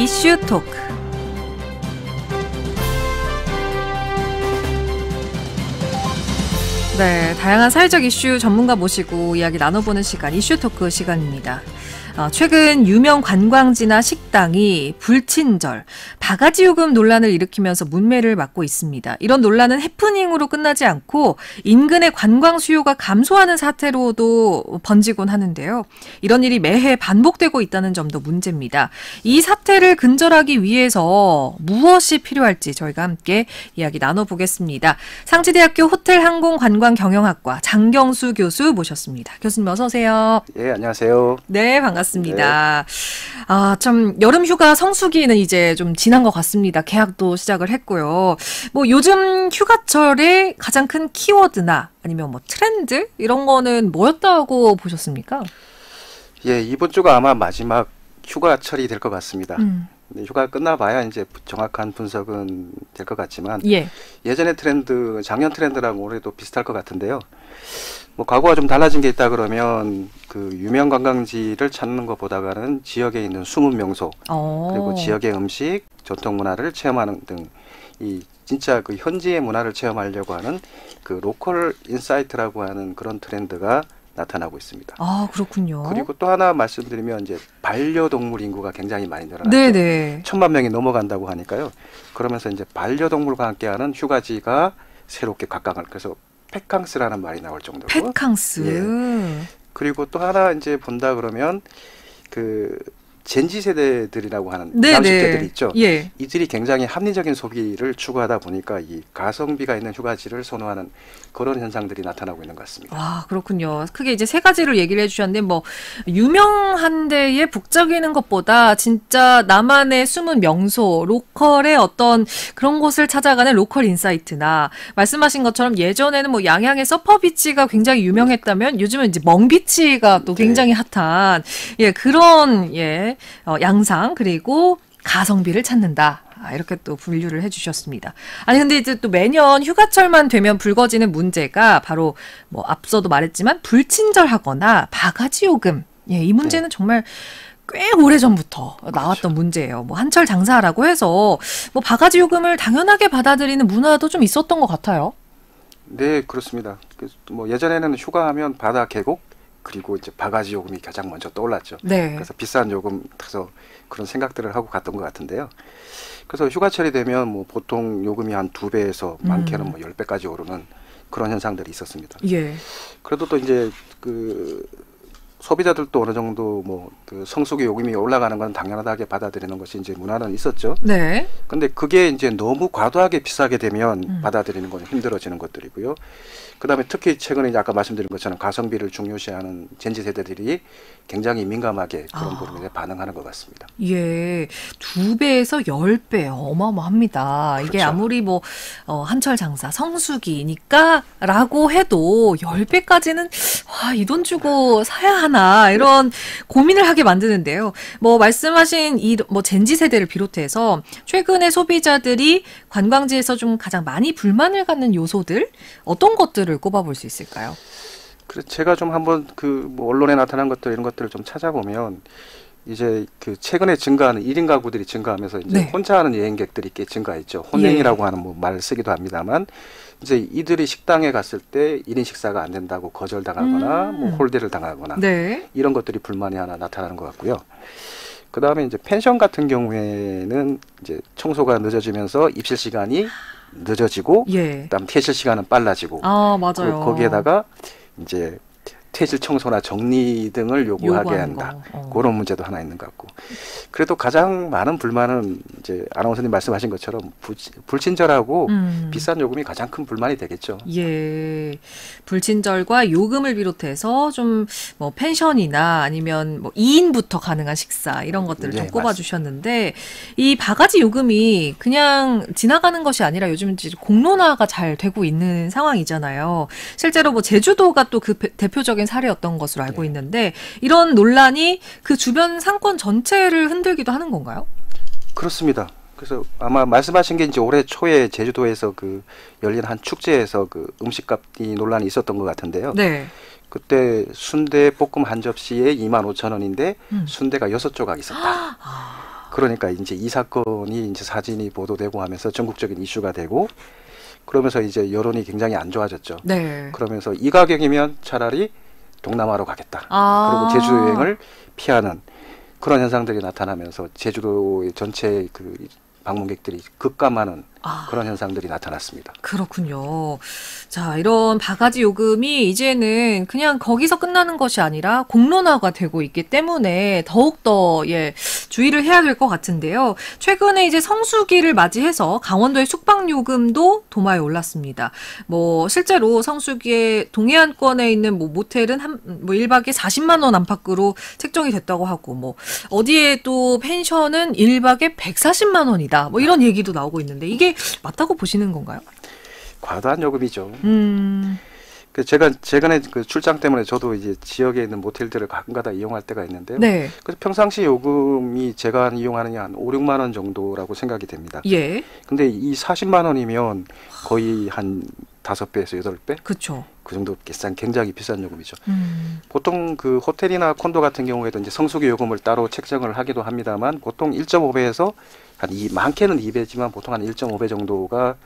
이슈 토크. 네, 다양한 사회적 이슈 전문가 모시고 이야기 나눠보는 시간, 이슈 토크 시간입니다. 최근 유명 관광지나 식당이 불친절, 바가지 요금 논란을 일으키면서 문매를 맞고 있습니다. 이런 논란은 해프닝으로 끝나지 않고 인근의 관광 수요가 감소하는 사태로도 번지곤 하는데요. 이런 일이 매해 반복되고 있다는 점도 문제입니다. 이 사태를 근절하기 위해서 무엇이 필요할지 저희가 함께 이야기 나눠보겠습니다. 상지대학교 호텔항공관광경영학과 장경수 교수 모셨습니다. 교수님 어서 오세요. 예, 안녕하세요. 네, 반갑습니다. 참 여름 휴가 성수기는 이제 좀 지난 것 같습니다. 개학도 시작을 했고요. 뭐 요즘 휴가철의 가장 큰 키워드나 아니면 뭐 트렌드 이런 거는 뭐였다고 보셨습니까? 예, 이번 주가 아마 마지막 휴가철이 될 것 같습니다. 휴가 끝나봐야 이제 정확한 분석은 될 것 같지만 예전의 트렌드, 작년 트렌드랑 올해도 비슷할 것 같은데요. 뭐 과거와 좀 달라진 게 있다 그러면 그 유명 관광지를 찾는 것보다는 지역에 있는 숨은 명소 그리고 지역의 음식, 전통 문화를 체험하는 등 이 진짜 그 현지의 문화를 체험하려고 하는 그 로컬 인사이트라고 하는 그런 트렌드가 나타나고 있습니다. 아, 그렇군요. 그리고 또 하나 말씀드리면 이제 반려동물 인구가 굉장히 많이 늘어났죠. 네네. 1000만 명이 넘어간다고 하니까요. 그러면서 이제 반려동물과 함께하는 휴가지가 새롭게 각광을, 그래서 펫캉스라는 말이 나올 정도로. 펫캉스. 예. 그리고 또 하나 이제 본다 그러면 그 젠지 세대들이라고 하는 20, 30대들이 있죠. 예. 이들이 굉장히 합리적인 소비를 추구하다 보니까 이 가성비가 있는 휴가지를 선호하는 그런 현상들이 나타나고 있는 것 같습니다. 아, 그렇군요. 크게 이제 세 가지를 얘기를 해주셨는데 뭐 유명한 데에 북적이는 것보다 진짜 나만의 숨은 명소, 로컬의 어떤 그런 곳을 찾아가는 로컬 인사이트나 말씀하신 것처럼 예전에는 뭐 양양의 서퍼비치가 굉장히 유명했다면 요즘은 이제 멍비치가 또 굉장히 핫한 그런 양상 그리고 가성비를 찾는다. 이렇게 또 분류를 해주셨습니다. 아니 근데 이제 또 매년 휴가철만 되면 불거지는 문제가 바로 뭐 앞서도 말했지만 불친절하거나 바가지 요금. 이 문제는 정말 꽤 오래전부터 나왔던 문제예요. 뭐 한철 장사라고 해서 뭐 바가지 요금을 당연하게 받아들이는 문화도 좀 있었던 것 같아요. 네, 그렇습니다. 뭐 예전에는 휴가하면 바다 계곡 그리고 이제 바가지 요금이 가장 먼저 떠올랐죠. 네. 그래서 비싼 요금 타서 그런 생각들을 하고 갔던 것 같은데요. 그래서 휴가철이 되면 뭐 보통 요금이 한 2배에서 많게는 뭐 10배까지 오르는 그런 현상들이 있었습니다. 예. 그래도 또 이제 그 소비자들도 어느 정도 뭐 그 성수기 요금이 올라가는 건 당연하게 받아들이는 것이 이제 문화는 있었죠. 네. 근데 그게 이제 너무 과도하게 비싸게 되면 받아들이는 건 힘들어지는 것들이고요. 그다음에 특히 최근에 이제 아까 말씀드린 것처럼 가성비를 중요시하는 젠지 세대들이 굉장히 민감하게 그런 부분에 반응하는 것 같습니다. 예, 2배에서 10배 어마어마합니다. 그렇죠. 이게 아무리 뭐 한철 장사 성수기니까라고 해도 10배까지는 이 돈 주고 사야 하나 이런 고민을 하게 만드는데요. 뭐 말씀하신 이 뭐 젠지 세대를 비롯해서 최근에 소비자들이 관광지에서 좀 가장 많이 불만을 갖는 요소들 어떤 것들을 꼽아볼 수 있을까요? 그래서 제가 좀 한번 그 뭐 언론에 나타난 것들 이런 것들을 좀 찾아보면 이제 그 최근에 증가하는 1인 가구들이 증가하면서 이제 혼자 하는 여행객들이 꽤 증가했죠. 혼행이라고 하는 뭐 말을 쓰기도 합니다만 이제 이들이 식당에 갔을 때 1인 식사가 안 된다고 거절당하거나 뭐 홀대를 당하거나 이런 것들이 불만이 하나 나타나는 것 같고요. 그 다음에 이제 펜션 같은 경우에는 이제 청소가 늦어지면서 입실 시간이 늦어지고 그다음 퇴실 시간은 빨라지고 맞아요. 거기에다가 이제 퇴실 청소나 정리 등을 요구하게 한다. 그런 문제도 하나 있는 것 같고. 그래도 가장 많은 불만은 이제 아나운서님 말씀하신 것처럼 불친절하고 비싼 요금이 가장 큰 불만이 되겠죠. 예, 불친절과 요금을 비롯해서 좀 뭐 펜션이나 아니면 뭐 2인부터 가능한 식사 이런 것들을 좀 꼽아주셨는데 이 바가지 요금이 그냥 지나가는 것이 아니라 요즘 이제 공론화가 잘 되고 있는 상황이잖아요. 실제로 뭐 제주도가 또 그 대표적인 사례였던 것으로 알고 있는데 이런 논란이 그 주변 상권 전체를 흔들기도 하는 건가요? 그렇습니다. 그래서 아마 말씀하신 게 이제 올해 초에 제주도에서 그 열린 한 축제에서 그 음식값이 논란이 있었던 것 같은데요. 그때 순대 볶음 한 접시에 25,000원인데 순대가 6조각 있었다. 그러니까 이제 이 사건이 이제 사진이 보도되고 하면서 전국적인 이슈가 되고 그러면서 이제 여론이 굉장히 안 좋아졌죠. 네. 그러면서 이 가격이면 차라리 동남아로 가겠다. 그리고 제주 여행을 피하는 그런 현상들이 나타나면서 제주도의 전체 그 방문객들이 급감하는 그런 현상들이 나타났습니다. 그렇군요. 자, 이런 바가지 요금이 이제는 그냥 거기서 끝나는 것이 아니라 공론화가 되고 있기 때문에 더욱더 주의를 해야 될 것 같은데요. 최근에 이제 성수기를 맞이해서 강원도의 숙박 요금도 도마에 올랐습니다. 뭐 실제로 성수기에 동해안권에 있는 뭐 모텔은 뭐 1박에 40만 원 안팎으로 책정이 됐다고 하고 뭐 어디에 또 펜션은 1박에 140만 원이다. 뭐 이런 얘기도 나오고 있는데 이게 맞다고 보시는 건가요? 과도한 요금이죠. 제가 최근에 그 출장 때문에 저도 이제 지역에 있는 모텔들을 가끔가다 이용할 때가 있는데요. 네. 그래서 평상시 요금이 제가 이용하는 게 한 5, 6만 원 정도라고 생각이 됩니다. 예. 근데 이 40만 원이면 거의 한 5배에서 8배? 그렇죠. 그 정도 굉장히 비싼 요금이죠. 보통 그 호텔이나 콘도 같은 경우에도 이제 성수기 요금을 따로 책정을 하기도 합니다만 보통 1.5배에서 많게는 2배지만 보통 한 1.5배 정도가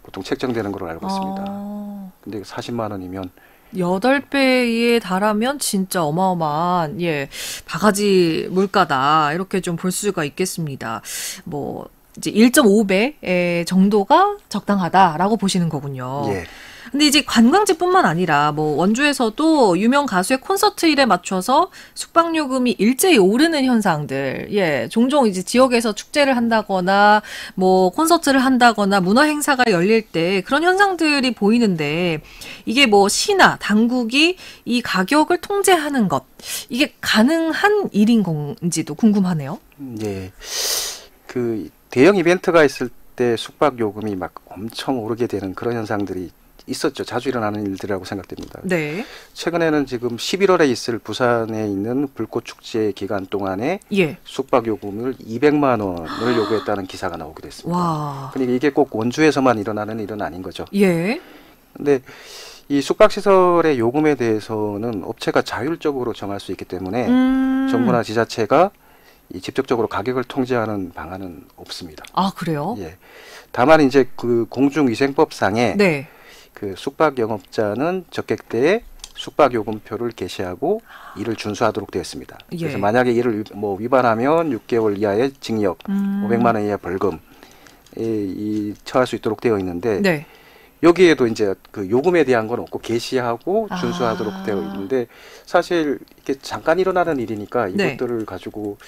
보통 책정되는 걸로 알고 있습니다. 근데 40만 원이면 8배에 달하면 진짜 어마어마한 바가지 물가다 이렇게 좀 볼 수가 있겠습니다. 뭐 이제 1.5배 정도가 적당하다라고 보시는 거군요. 예. 근데 이제 관광지뿐만 아니라 뭐 원주에서도 유명 가수의 콘서트 일에 맞춰서 숙박요금이 일제히 오르는 현상들, 종종 이제 지역에서 축제를 한다거나 뭐 콘서트를 한다거나 문화 행사가 열릴 때 그런 현상들이 보이는데 이게 뭐 시나 당국이 이 가격을 통제하는 것 이게 가능한 일인 건지도 궁금하네요. 예. 그 대형 이벤트가 있을 때 숙박 요금이 막 엄청 오르게 되는 그런 현상들이 있었죠. 자주 일어나는 일들이라고 생각됩니다. 네. 최근에는 지금 11월에 있을 부산에 있는 불꽃축제 기간 동안에 숙박 요금을 200만 원을 요구했다는 기사가 나오기도 했습니다. 와. 그러니까 이게 꼭 원주에서만 일어나는 일은 아닌 거죠. 예. 근데 이 숙박시설의 요금에 대해서는 업체가 자율적으로 정할 수 있기 때문에 정부나 지자체가 직접적으로 가격을 통제하는 방안은 없습니다. 아, 그래요? 예. 다만 이제 그 공중위생법상에 네. 그 숙박 영업자는 적객대에 숙박 요금표를 게시하고 이를 준수하도록 되어 있습니다. 그래서 만약에 이를 뭐 위반하면 6개월 이하의 징역, 500만 원 이하 벌금 처할 수 있도록 되어 있는데 여기에도 이제 그 요금에 대한 건 없고 게시하고 준수하도록 되어 있는데 사실 이게 잠깐 일어나는 일이니까 이것들을 가지고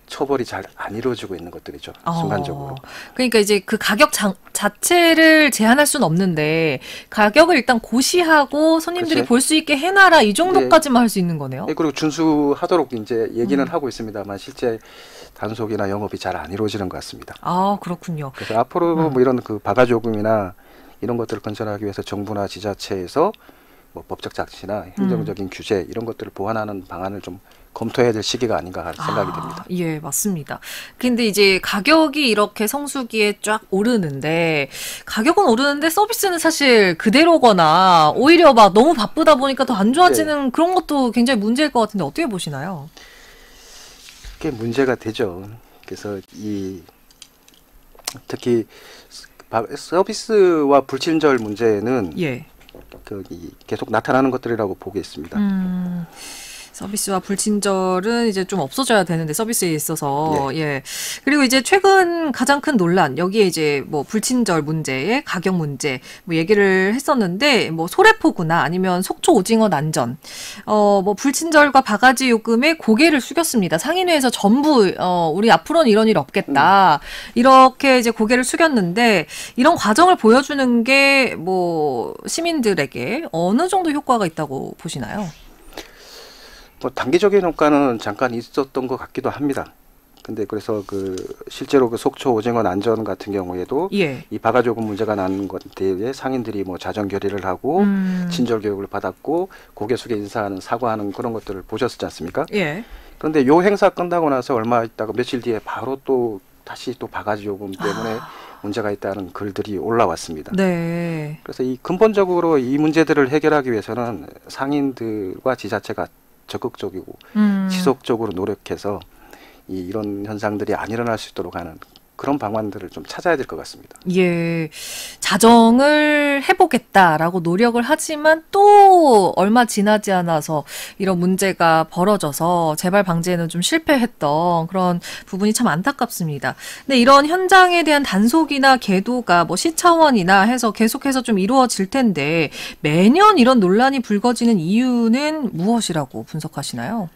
처벌이 잘 안 이루어지고 있는 것들이죠. 순간적으로. 그러니까 이제 그 가격 자체를 제한할 수는 없는데 가격을 일단 고시하고 손님들이 볼 수 있게 해놔라 이 정도까지만 할 수 있는 거네요. 그리고 준수하도록 이제 얘기는 하고 있습니다만 실제 단속이나 영업이 잘 안 이루어지는 것 같습니다. 아, 그렇군요. 그래서 앞으로 뭐 이런 그 바가지 요금이나 이런 것들을 건설하기 위해서 정부나 지자체에서 뭐 법적 장치나 행정적인 규제 이런 것들을 보완하는 방안을 좀 검토해야 될 시기가 아닌가 하는 생각이 듭니다. 예, 맞습니다. 근데 이제 가격이 이렇게 성수기에 쫙 오르는데 가격은 오르는데 서비스는 사실 그대로거나 오히려 막 너무 바쁘다 보니까 더 안 좋아지는 그런 것도 굉장히 문제일 것 같은데 어떻게 보시나요? 그게 문제가 되죠. 그래서 특히 서비스와 불친절 문제는 계속 나타나는 것들이라고 보겠습니다. 서비스와 불친절은 이제 좀 없어져야 되는데 서비스에 있어서 그리고 이제 최근 가장 큰 논란 여기에 이제 뭐 불친절 문제에 가격 문제 뭐 얘기를 했었는데 뭐 소래포구나 아니면 속초 오징어 난전 뭐 불친절과 바가지 요금에 고개를 숙였습니다. 상인회에서 전부 우리 앞으로는 이런 일 없겠다 이렇게 이제 고개를 숙였는데 이런 과정을 보여주는 게 뭐 시민들에게 어느 정도 효과가 있다고 보시나요? 뭐 단기적인 효과는 잠깐 있었던 것 같기도 합니다. 근데 그래서 그 실제로 그 속초 오징어 난전 같은 경우에도 이 바가지 요금 문제가 나는 것에 상인들이 뭐 자정 결의를 하고 친절 교육을 받았고 고개 숙여 인사하는 사과하는 그런 것들을 보셨지 않습니까? 그런데 요 행사 끝나고 나서 얼마 있다가 며칠 뒤에 바로 또 다시 또 바가지 요금 때문에 문제가 있다는 글들이 올라왔습니다. 그래서 이 근본적으로 이 문제들을 해결하기 위해서는 상인들과 지자체가 적극적이고 지속적으로 노력해서 이런 현상들이 안 일어날 수 있도록 하는 그런 방안들을 좀 찾아야 될 것 같습니다. 예, 자정을 해보겠다라고 노력을 하지만 또 얼마 지나지 않아서 이런 문제가 벌어져서 재발 방지에는 좀 실패했던 그런 부분이 참 안타깝습니다. 근데 이런 현장에 대한 단속이나 계도가 뭐 시 차원이나 해서 계속해서 좀 이루어질 텐데 매년 이런 논란이 불거지는 이유는 무엇이라고 분석하시나요?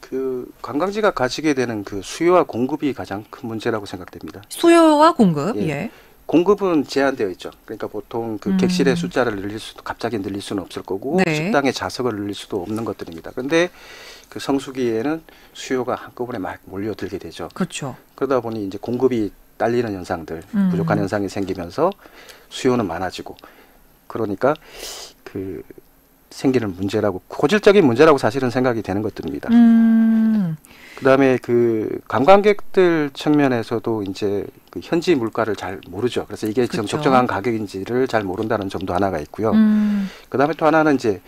그 관광지가 가지게 되는 그 수요와 공급이 가장 큰 문제라고 생각됩니다. 수요와 공급, 예. 예. 공급은 제한되어 있죠. 그러니까 보통 그 객실의 숫자를 갑자기 늘릴 수는 없을 거고 네. 식당의 좌석을 늘릴 수도 없는 것들입니다. 그런데 그 성수기에는 수요가 한꺼번에 막 몰려들게 되죠. 그렇죠. 그러다 보니 이제 공급이 딸리는 현상들, 부족한 현상이 생기면서 수요는 많아지고 그러니까 그 생기는 문제라고 고질적인 문제라고 사실은 생각이 되는 것들입니다. 그다음에 그 관광객들 측면에서도 이제 그 현지 물가를 잘 모르죠. 그래서 이게 지금 그렇죠. 적정한 가격인지를 잘 모른다는 점도 하나가 있고요. 그다음에 또 하나는 이제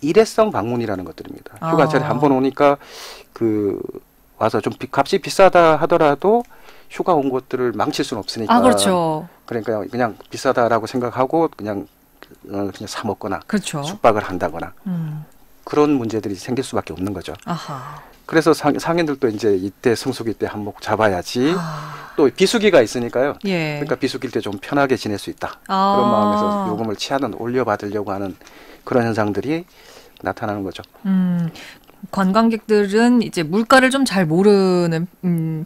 일회성 방문이라는 것들입니다. 휴가철에 한번 오니까 그 와서 좀 값이 비싸다 하더라도 휴가 온 것들을 망칠 수는 없으니까. 그렇죠. 그러니까 그냥 비싸다라고 생각하고 그냥 사 먹거나 그렇죠. 숙박을 한다거나 그런 문제들이 생길 수밖에 없는 거죠. 아하. 그래서 상인들도 이제 이때 성수기 때 한몫 잡아야지. 또 비수기가 있으니까요. 예. 그러니까 비수기 때 좀 편하게 지낼 수 있다. 그런 마음에서 요금을 치하는 올려받으려고 하는 그런 현상들이 나타나는 거죠. 관광객들은 이제 물가를 좀 잘 모르는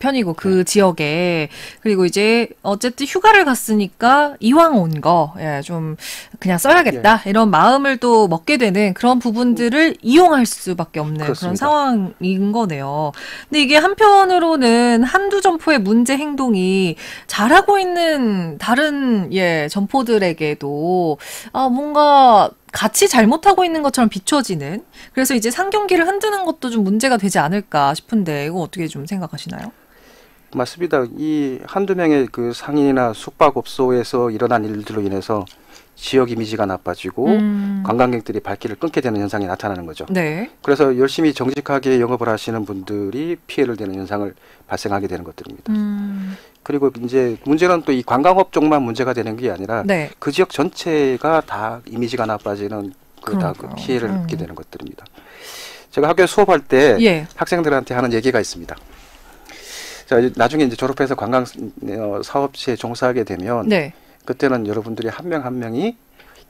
편이고 그 지역에 그리고 이제 어쨌든 휴가를 갔으니까 이왕 온 거 좀 그냥 써야겠다 이런 마음을 또 먹게 되는 그런 부분들을 이용할 수밖에 없는 그렇습니다. 그런 상황인 거네요. 근데 이게 한편으로는 한두 점포의 문제 행동이 잘하고 있는 다른 점포들에게도 뭔가 같이 잘못하고 있는 것처럼 비춰지는 그래서 이제 상경기를 흔드는 것도 좀 문제가 되지 않을까 싶은데 이거 어떻게 좀 생각하시나요? 맞습니다. 이 한두 명의 그 상인이나 숙박업소에서 일어난 일들로 인해서 지역 이미지가 나빠지고 관광객들이 발길을 끊게 되는 현상이 나타나는 거죠. 네. 그래서 열심히 정직하게 영업을 하시는 분들이 피해를 대는 현상을 발생하게 되는 것들입니다. 그리고 이제 문제는 또 이 관광업 쪽만 문제가 되는 게 아니라 그 지역 전체가 다 이미지가 나빠지는 그 피해를 입게 되는 것들입니다. 제가 학교에 수업할 때 학생들한테 하는 얘기가 있습니다. 자, 나중에 이제 졸업해서 관광 사업체에 종사하게 되면 그때는 여러분들이 한 명 한 명이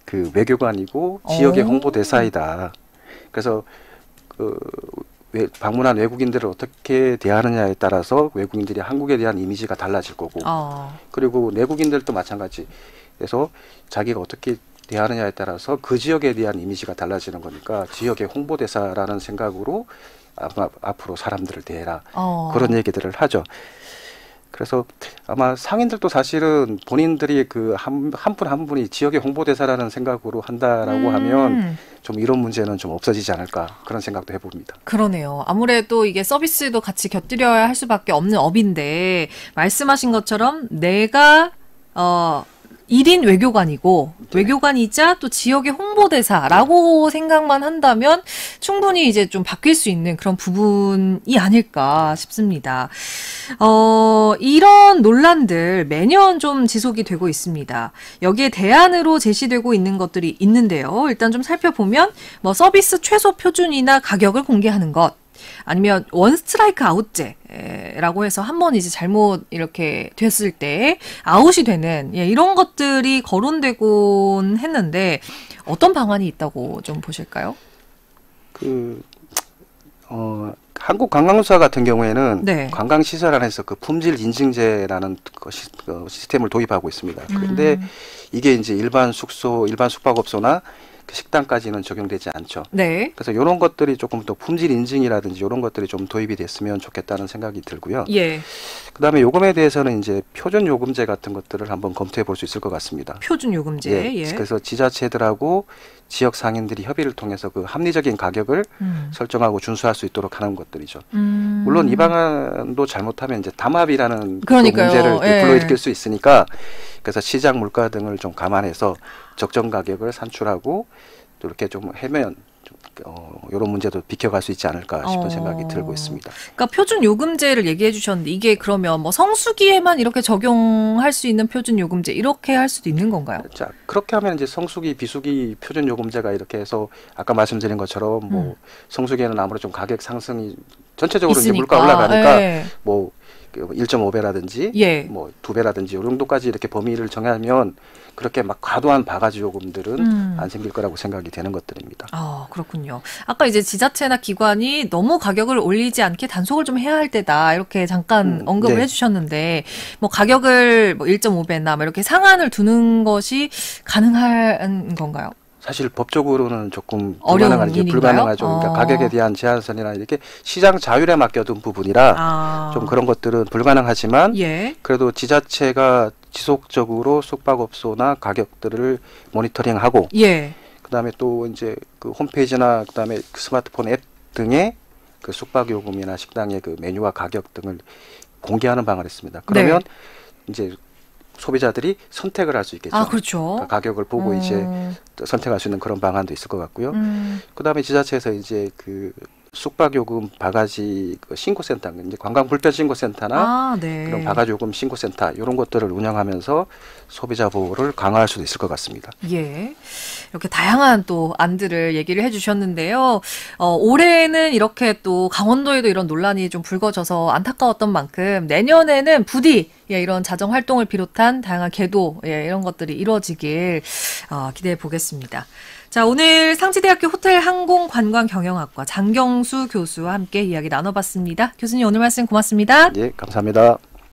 그 외교관이고 지역의 홍보대사이다. 그래서 그 방문한 외국인들을 어떻게 대하느냐에 따라서 외국인들이 한국에 대한 이미지가 달라질 거고 그리고 내국인들도 마찬가지. 그래서 자기가 어떻게 대하느냐에 따라서 그 지역에 대한 이미지가 달라지는 거니까 지역의 홍보대사라는 생각으로 앞으로 사람들을 대해라. 그런 얘기들을 하죠. 그래서 아마 상인들도 사실은 본인들이 그 한 분 한 분이 지역의 홍보대사라는 생각으로 한다라고 하면 좀 이런 문제는 좀 없어지지 않을까 그런 생각도 해봅니다. 그러네요. 아무래도 이게 서비스도 같이 곁들여야 할 수밖에 없는 업인데 말씀하신 것처럼 내가 1인 외교관이고 외교관이자 또 지역의 홍보대사라고 생각만 한다면 충분히 이제 좀 바뀔 수 있는 그런 부분이 아닐까 싶습니다. 이런 논란들 매년 좀 지속이 되고 있습니다. 여기에 대안으로 제시되고 있는 것들이 있는데요. 일단 좀 살펴보면 뭐 서비스 최소 표준이나 가격을 공개하는 것 아니면 원 스트라이크 아웃제라고 해서 한 번 이제 잘못 이렇게 됐을 때 아웃이 되는 이런 것들이 거론되곤 했는데 어떤 방안이 있다고 좀 보실까요? 한국관광사 같은 경우에는 관광시설 안에서 그 품질 인증제라는 시스템을 도입하고 있습니다. 그런데 이게 이제 일반 숙소, 일반 숙박업소나 그 식당까지는 적용되지 않죠. 그래서 이런 것들이 조금 더 품질 인증이라든지 이런 것들이 좀 도입이 됐으면 좋겠다는 생각이 들고요. 그다음에 요금에 대해서는 이제 표준 요금제 같은 것들을 한번 검토해 볼 수 있을 것 같습니다. 표준 요금제. 그래서 지자체들하고 지역 상인들이 협의를 통해서 그 합리적인 가격을 설정하고 준수할 수 있도록 하는 것들이죠. 물론 이 방안도 잘못하면 이제 담합이라는 문제를 불러일으킬 수 있으니까 그래서 시장 물가 등을 좀 감안해서 적정 가격을 산출하고 또 이렇게 좀 해면 이런 문제도 비켜갈 수 있지 않을까 싶은 생각이 들고 있습니다. 그러니까 표준 요금제를 얘기해 주셨는데 이게 그러면 뭐 성수기에만 이렇게 적용할 수 있는 표준 요금제 이렇게 할 수도 있는 건가요? 자, 그렇게 하면 이제 성수기, 비수기 표준 요금제가 이렇게 해서 아까 말씀드린 것처럼 뭐 성수기에는 아무래도 좀 가격 상승이 전체적으로 이제 물가 올라가니까 뭐 1.5배라든지 예. 뭐 2배라든지 이 정도까지 이렇게 범위를 정하면 그렇게 막 과도한 바가지 요금들은 안 생길 거라고 생각이 되는 것들입니다. 그렇군요. 아까 이제 지자체나 기관이 너무 가격을 올리지 않게 단속을 좀 해야 할 때다 이렇게 잠깐 언급을 해주셨는데 뭐 가격을 뭐 1.5배나 뭐 이렇게 상한을 두는 것이 가능한 건가요? 사실 법적으로는 조금 불가능하죠. 그러니까 가격에 대한 제한선이나 이렇게 시장 자율에 맡겨둔 부분이라 좀 그런 것들은 불가능하지만 그래도 지자체가 지속적으로 숙박업소나 가격들을 모니터링하고 그다음에 또 이제 그 홈페이지나 그다음에 그 스마트폰 앱 등의 그 숙박요금이나 식당의 그 메뉴와 가격 등을 공개하는 방안을 했습니다. 그러면 이제 소비자들이 선택을 할 수 있겠죠. 그렇죠. 그러니까 가격을 보고 이제 선택할 수 있는 그런 방안도 있을 것 같고요. 그다음에 지자체에서 이제 그 숙박요금 바가지 신고센터, 이제 관광불편신고센터나 그런 바가지요금 신고센터 이런 것들을 운영하면서 소비자 보호를 강화할 수도 있을 것 같습니다. 예, 이렇게 다양한 또 안들을 얘기를 해주셨는데요. 올해는 이렇게 또 강원도에도 이런 논란이 좀 불거져서 안타까웠던 만큼 내년에는 부디 이런 자정 활동을 비롯한 다양한 계도 이런 것들이 이루어지길 기대해 보겠습니다. 자, 오늘 상지대학교 호텔항공관광경영학과 장경수 교수와 함께 이야기 나눠봤습니다. 교수님 오늘 말씀 고맙습니다. 예, 감사합니다.